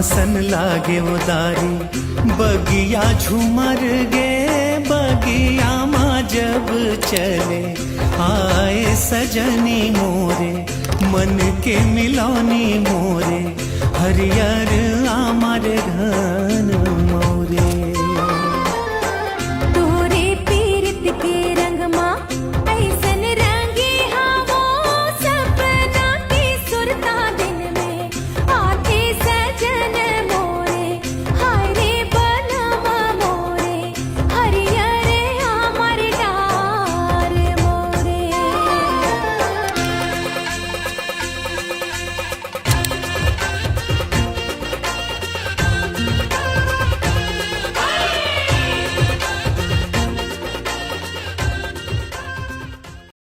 सन लागे वो दारी बगिया झूमर गे बगिया माँ जब चले आए सजनी मोरे मन के मिलौनी मोरे हरियर आमारे घन